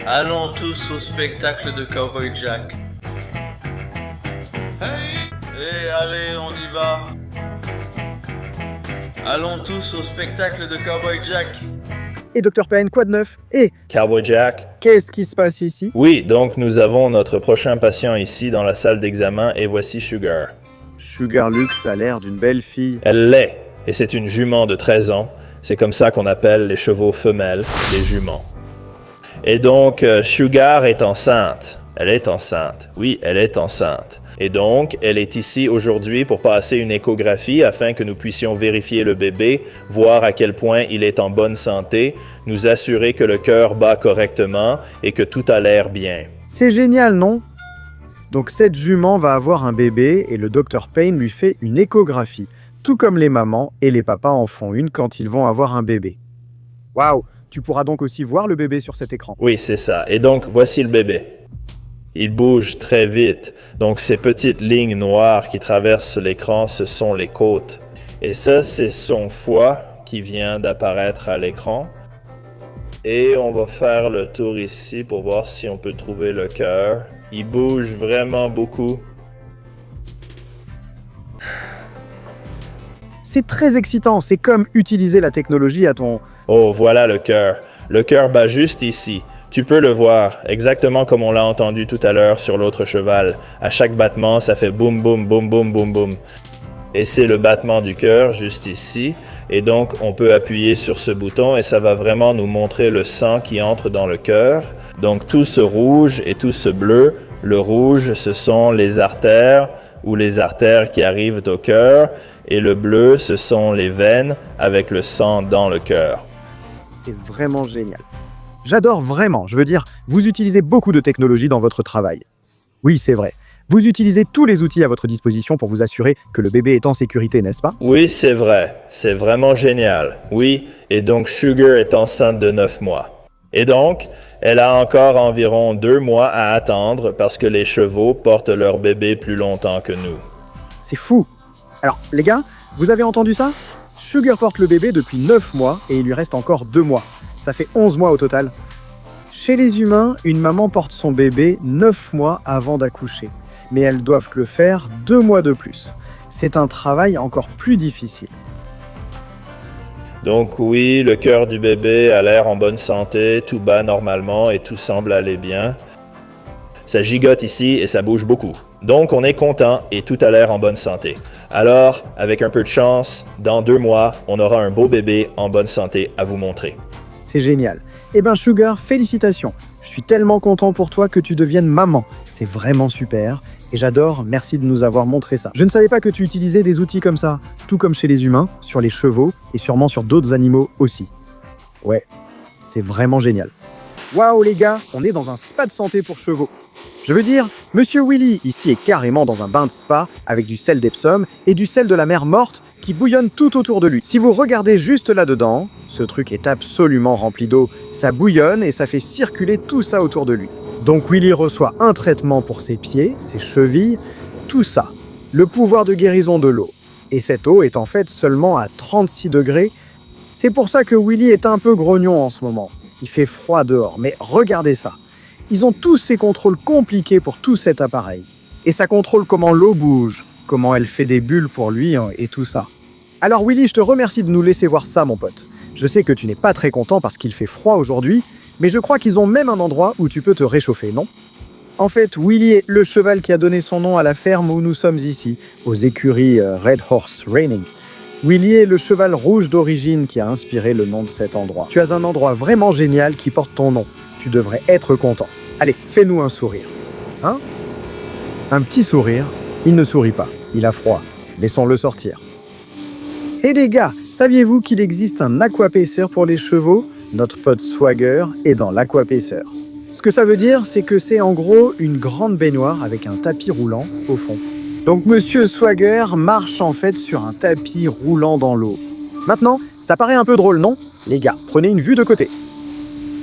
Allons tous au spectacle de Cowboy Jack. Hey! Allez, on y va. Allons tous au spectacle de Cowboy Jack. Et Dr Payne, quoi de neuf? Et Cowboy Jack. qu'est-ce qui se passe ici? Oui, donc nous avons notre prochain patient ici dans la salle d'examen et voici Sugar. Sugar Lux a l'air d'une belle fille. Elle l'est, et c'est une jument de 13 ans. C'est comme ça qu'on appelle les chevaux femelles, les juments. Et donc, Sugar est enceinte. Elle est enceinte. Oui, elle est enceinte. Et donc, elle est ici aujourd'hui pour passer une échographie afin que nous puissions vérifier le bébé, voir à quel point il est en bonne santé, nous assurer que le cœur bat correctement et que tout a l'air bien. C'est génial, non? Donc cette jument va avoir un bébé et le Dr Payne lui fait une échographie, tout comme les mamans et les papas en font une quand ils vont avoir un bébé. Waouh! Tu pourras donc aussi voir le bébé sur cet écran. Oui, c'est ça. Et donc, voici le bébé. Il bouge très vite. Donc, ces petites lignes noires qui traversent l'écran, ce sont les côtes. Et ça, c'est son foie qui vient d'apparaître à l'écran. Et on va faire le tour ici pour voir si on peut trouver le cœur. Il bouge vraiment beaucoup. C'est très excitant, c'est comme utiliser la technologie à ton... Oh, voilà le cœur. Le cœur bat juste ici. Tu peux le voir, exactement comme on l'a entendu tout à l'heure sur l'autre cheval. À chaque battement, ça fait boum, boum, boum, boum, boum, boum. Et c'est le battement du cœur juste ici. Et donc, on peut appuyer sur ce bouton et ça va vraiment nous montrer le sang qui entre dans le cœur. Donc, tout ce rouge et tout ce bleu, le rouge, ce sont les artères ou les artères qui arrivent au cœur. Et le bleu, ce sont les veines avec le sang dans le cœur. C'est vraiment génial. J'adore vraiment, je veux dire, vous utilisez beaucoup de technologie dans votre travail. Oui, c'est vrai. Vous utilisez tous les outils à votre disposition pour vous assurer que le bébé est en sécurité, n'est-ce pas? Oui, c'est vrai. C'est vraiment génial. Oui, et donc Sugar est enceinte de 9 mois. Et donc, elle a encore environ 2 mois à attendre parce que les chevaux portent leur bébé plus longtemps que nous. C'est fou. Alors, les gars, vous avez entendu ça? Sugar porte le bébé depuis 9 mois et il lui reste encore 2 mois. Ça fait 11 mois au total. Chez les humains, une maman porte son bébé 9 mois avant d'accoucher. Mais elles doivent le faire 2 mois de plus. C'est un travail encore plus difficile. Donc oui, le cœur du bébé a l'air en bonne santé, tout bat normalement et tout semble aller bien. Ça gigote ici et ça bouge beaucoup. Donc on est content et tout a l'air en bonne santé. Alors, avec un peu de chance, dans 2 mois, on aura un beau bébé en bonne santé à vous montrer. C'est génial. Eh ben Sugar, félicitations. Je suis tellement content pour toi que tu deviennes maman. C'est vraiment super. Et j'adore, merci de nous avoir montré ça. Je ne savais pas que tu utilisais des outils comme ça, tout comme chez les humains, sur les chevaux et sûrement sur d'autres animaux aussi. Ouais, c'est vraiment génial. Waouh les gars, on est dans un spa de santé pour chevaux. Je veux dire, Monsieur Willy ici est carrément dans un bain de spa avec du sel d'Epsom et du sel de la mer morte qui bouillonne tout autour de lui. Si vous regardez juste là-dedans, ce truc est absolument rempli d'eau. Ça bouillonne et ça fait circuler tout ça autour de lui. Donc Willy reçoit un traitement pour ses pieds, ses chevilles, tout ça. Le pouvoir de guérison de l'eau. Et cette eau est en fait seulement à 36 degrés. C'est pour ça que Willy est un peu grognon en ce moment. Il fait froid dehors, mais regardez ça. Ils ont tous ces contrôles compliqués pour tout cet appareil. Et ça contrôle comment l'eau bouge, comment elle fait des bulles pour lui et tout ça. Alors Willy, je te remercie de nous laisser voir ça, mon pote. Je sais que tu n'es pas très content parce qu'il fait froid aujourd'hui, mais je crois qu'ils ont même un endroit où tu peux te réchauffer, non? En fait, Willy est le cheval qui a donné son nom à la ferme où nous sommes ici, aux écuries Red Horse Reining. Willy est le cheval rouge d'origine qui a inspiré le nom de cet endroit. Tu as un endroit vraiment génial qui porte ton nom. Tu devrais être content. Allez, fais-nous un sourire. Hein? Un petit sourire. Il ne sourit pas. Il a froid. Laissons-le sortir. Et les gars, saviez-vous qu'il existe un aquapacer pour les chevaux? Notre pote Swagger est dans l'aquapacer. Ce que ça veut dire, c'est que c'est en gros une grande baignoire avec un tapis roulant au fond. Donc Monsieur Swagger marche en fait sur un tapis roulant dans l'eau. Maintenant, ça paraît un peu drôle, non? Les gars, prenez une vue de côté.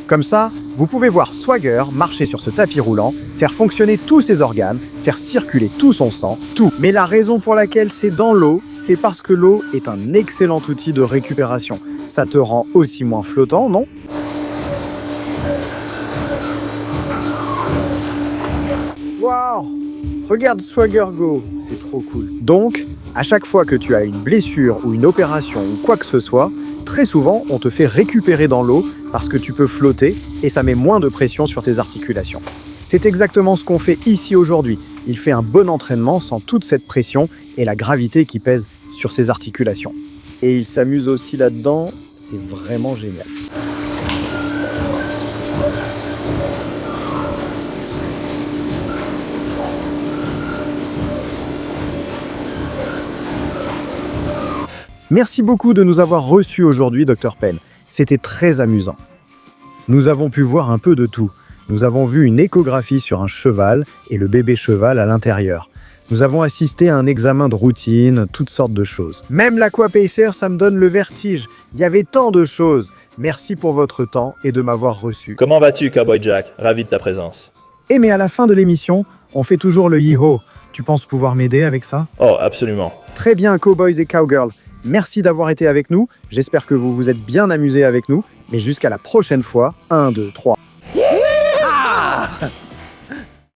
Comme ça, vous pouvez voir Swagger marcher sur ce tapis roulant, faire fonctionner tous ses organes, faire circuler tout son sang, tout. Mais la raison pour laquelle c'est dans l'eau, c'est parce que l'eau est un excellent outil de récupération. Ça te rend aussi moins flottant, non? Waouh! Regarde Swagger Go, c'est trop cool. Donc, à chaque fois que tu as une blessure ou une opération ou quoi que ce soit, très souvent, on te fait récupérer dans l'eau parce que tu peux flotter et ça met moins de pression sur tes articulations. C'est exactement ce qu'on fait ici aujourd'hui. Il fait un bon entraînement sans toute cette pression et la gravité qui pèse sur ses articulations. Et il s'amuse aussi là-dedans, c'est vraiment génial. Merci beaucoup de nous avoir reçus aujourd'hui, Dr Penn. C'était très amusant. Nous avons pu voir un peu de tout. Nous avons vu une échographie sur un cheval et le bébé cheval à l'intérieur. Nous avons assisté à un examen de routine, toutes sortes de choses. Même l'Aquapacer, ça me donne le vertige. Il y avait tant de choses. Merci pour votre temps et de m'avoir reçu. Comment vas-tu, Cowboy Jack? Ravi de ta présence. Et mais à la fin de l'émission, on fait toujours le Yeehaw. Tu penses pouvoir m'aider avec ça? Oh, absolument. Très bien, Cowboys et Cowgirls. Merci d'avoir été avec nous. J'espère que vous vous êtes bien amusés avec nous. Mais jusqu'à la prochaine fois. 1, 2, 3.